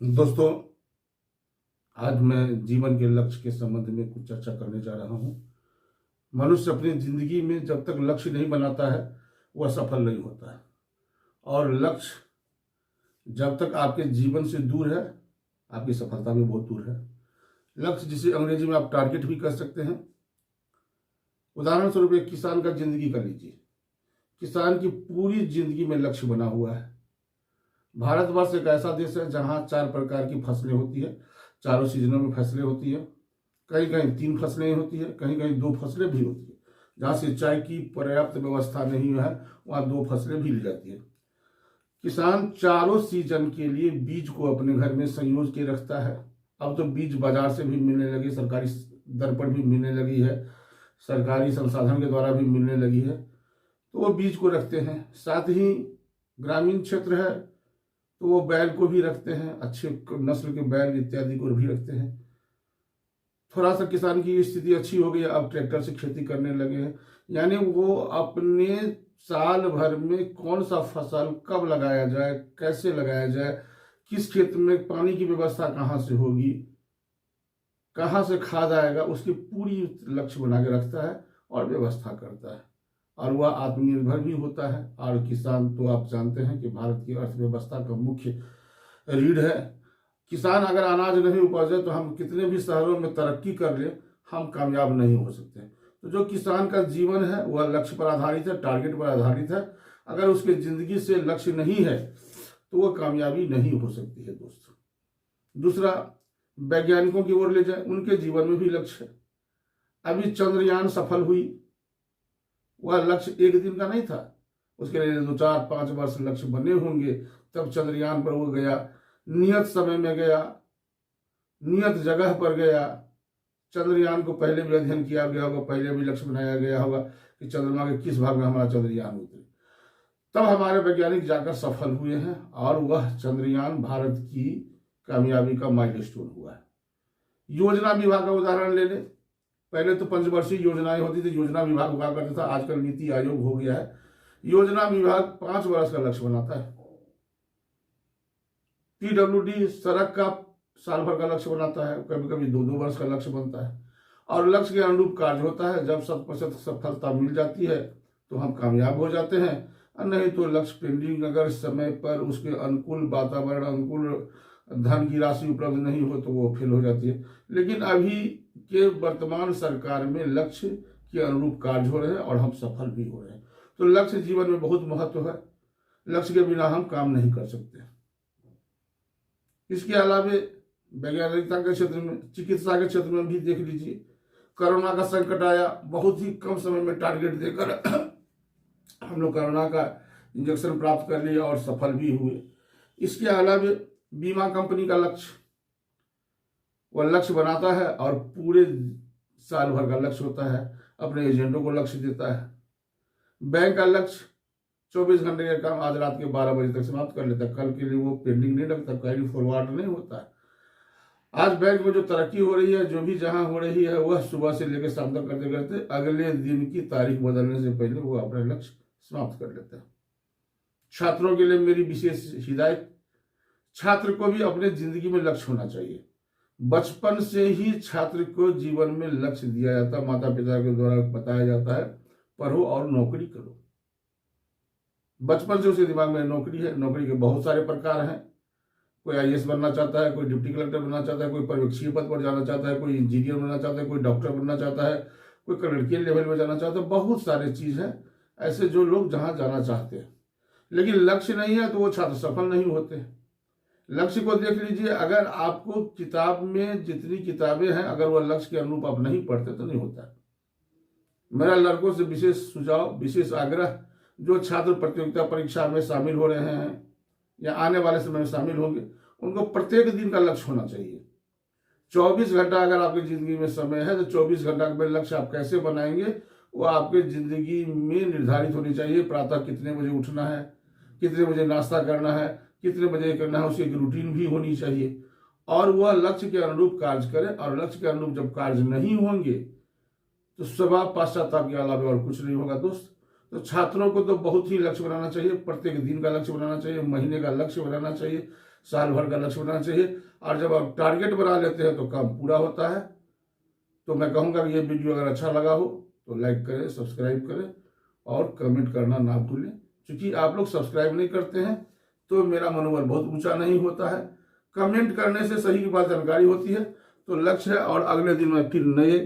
दोस्तों, आज मैं जीवन के लक्ष्य के संबंध में कुछ चर्चा करने जा रहा हूं। मनुष्य अपनी जिंदगी में जब तक लक्ष्य नहीं बनाता है वह सफल नहीं होता है, और लक्ष्य जब तक आपके जीवन से दूर है आपकी सफलता भी बहुत दूर है। लक्ष्य, जिसे अंग्रेजी में आप टारगेट भी कह सकते हैं। उदाहरण स्वरूप एक किसान का जिंदगी कर लीजिए। किसान की पूरी जिंदगी में लक्ष्य बना हुआ है। भारतवर्ष एक ऐसा देश है जहां 4 प्रकार की फसलें होती है, चारों सीजनों में फसलें होती है। कहीं कहीं 3 फसलें होती है, कहीं कहीं 2 फसलें भी होती है। जहां सिंचाई की पर्याप्त व्यवस्था नहीं है वहां 2 फसलें भी ली जाती है। किसान चारों सीजन के लिए बीज को अपने घर में संयोज के रखता है। अब तो बीज बाजार से भी मिलने लगी, सरकारी दर पर भी मिलने लगी है, सरकारी संसाधन के द्वारा भी मिलने लगी है, तो वो बीज को रखते हैं। साथ ही ग्रामीण क्षेत्र है तो वो बैल को भी रखते हैं, अच्छे नस्ल के बैल इत्यादि को भी रखते हैं। थोड़ा सा किसान की स्थिति अच्छी हो गई, अब ट्रैक्टर से खेती करने लगे हैं। यानी वो अपने साल भर में कौन सा फसल कब लगाया जाए, कैसे लगाया जाए, किस खेत में पानी की व्यवस्था कहाँ से होगी, कहाँ से खाद आएगा, उसकी पूरी लक्ष्य बना के रखता है और व्यवस्था करता है, और वह आत्मनिर्भर भी होता है। और किसान तो आप जानते हैं कि भारत की अर्थव्यवस्था का मुख्य रीढ़ है। किसान अगर अनाज नहीं उपजे तो हम कितने भी शहरों में तरक्की कर ले, हम कामयाब नहीं हो सकते। तो जो किसान का जीवन है वह लक्ष्य पर आधारित है, टारगेट पर आधारित है। अगर उसकी जिंदगी से लक्ष्य नहीं है तो वह कामयाबी नहीं हो सकती है दोस्तों। दूसरा, वैज्ञानिकों की ओर ले जाए, उनके जीवन में भी लक्ष्य है। अभी चंद्रयान सफल हुई, वह लक्ष्य एक दिन का नहीं था, उसके लिए 2, 4, 5 वर्ष लक्ष्य बने होंगे, तब चंद्रयान पर वो गया, नियत समय में गया, नियत जगह पर गया। चंद्रयान को पहले भी अध्ययन किया गया होगा, पहले भी लक्ष्य बनाया गया होगा कि चंद्रमा के किस भाग में हमारा चंद्रयान उतरे, तब हमारे वैज्ञानिक जाकर सफल हुए हैं, और वह चंद्रयान भारत की कामयाबी का माइलस्टोन हुआ है। योजना विभाग का उदाहरण ले ले। पहले तो 5 वर्षीय योजनाएं होती थी, योजना विभाग हुआ करता था, आजकल नीति आयोग हो गया है। योजना विभाग 5 वर्ष का लक्ष्य बनाता है। पीडब्ल्यूडी सड़क का साल भर का लक्ष्य बनाता है, कभी कभी 2-2 वर्ष का लक्ष्य बनता है, और लक्ष्य के अनुरूप कार्य होता है। जब 100% सफलता मिल जाती है तो हम कामयाब हो जाते हैं, और नहीं तो लक्ष्य पेंडिंग, अगर समय पर उसके अनुकूल वातावरण, अनुकूल धन की राशि उपलब्ध नहीं हो तो वो फेल हो जाती है। लेकिन अभी के वर्तमान सरकार में लक्ष्य के अनुरूप कार्य हो रहे हैं और हम सफल भी हो रहे हैं। तो लक्ष्य जीवन में बहुत महत्व है। लक्ष्य के बिना हम काम नहीं कर सकते। इसके अलावे वैज्ञानिकता के क्षेत्र में, चिकित्सा के क्षेत्र में भी देख लीजिए। कोरोना का संकट आया, बहुत ही कम समय में टारगेट देकर हम लोग कोरोना का इंजेक्शन प्राप्त कर लिए और सफल भी हुए। इसके अलावे बीमा कंपनी का लक्ष्य, वह लक्ष्य बनाता है और पूरे साल भर का लक्ष्य होता है, अपने एजेंटों को लक्ष्य देता है। बैंक का लक्ष्य 24 घंटे का काम आज रात के 12 बजे तक समाप्त कर लेता है, कल के लिए वो पेंडिंग नहीं रखता, कैरी फॉरवर्ड नहीं होता है। आज बैंक में जो तरक्की हो रही है, जो भी जहां हो रही है, वह सुबह से लेकर शाम तक करते करते अगले दिन की तारीख बदलने से पहले वो अपना लक्ष्य समाप्त कर लेता है। छात्रों के लिए मेरी विशेष हिदायत, छात्र को भी अपने जिंदगी में लक्ष्य होना चाहिए। बचपन से ही छात्र को जीवन में लक्ष्य दिया जाता है, माता पिता के द्वारा बताया जाता है, पढ़ो और नौकरी करो। बचपन से उसके दिमाग में नौकरी है। नौकरी के बहुत सारे प्रकार हैं। कोई आईएएस बनना चाहता है, कोई डिप्टी कलेक्टर बनना चाहता है, कोई पर्यवेक्षीय पद पर जाना चाहता है, कोई इंजीनियर बनना चाहता है, कोई डॉक्टर बनना चाहता है, कोई क्लर्कियल लेवल में जाना चाहता है। बहुत सारे चीज है ऐसे जो लोग जहां जाना चाहते हैं, लेकिन लक्ष्य नहीं है तो वो छात्र सफल नहीं होते। लक्ष्य को देख लीजिए, अगर आपको किताब में जितनी किताबें हैं, अगर वह लक्ष्य के अनुरूप आप नहीं पढ़ते तो नहीं होता। मेरा लड़कों से विशेष सुझाव, विशेष आग्रह, जो छात्र प्रतियोगिता परीक्षा में शामिल हो रहे हैं या आने वाले समय में शामिल होंगे, उनको प्रत्येक दिन का लक्ष्य होना चाहिए। 24 घंटा अगर आपकी जिंदगी में समय है तो 24 घंटा का लक्ष्य आप कैसे बनाएंगे वो आपके जिंदगी में निर्धारित होनी चाहिए। प्रातः कितने बजे उठना है, कितने बजे नाश्ता करना है, कितने बजे करना है, उसकी एक रूटीन भी होनी चाहिए, और वह लक्ष्य के अनुरूप कार्य करे। और लक्ष्य के अनुरूप जब कार्य नहीं होंगे तो स्वभाव पश्चाताप के अलावा और कुछ नहीं होगा दोस्त। तो छात्रों को तो बहुत ही लक्ष्य बनाना चाहिए, प्रत्येक दिन का लक्ष्य बनाना चाहिए, महीने का लक्ष्य बनाना चाहिए, साल भर का लक्ष्य बनाना चाहिए। और जब आप टारगेट बना लेते हैं तो काम पूरा होता है। तो मैं कहूँगा कि ये वीडियो अगर अच्छा लगा हो तो लाइक करें, सब्सक्राइब करें और कमेंट करना ना भूलें। क्योंकि आप लोग सब्सक्राइब नहीं करते हैं तो मेरा मनोबल बहुत ऊंचा नहीं होता है। कमेंट करने से सही की बात जानकारी होती है। तो लक्ष्य है और अगले दिन मैं फिर नए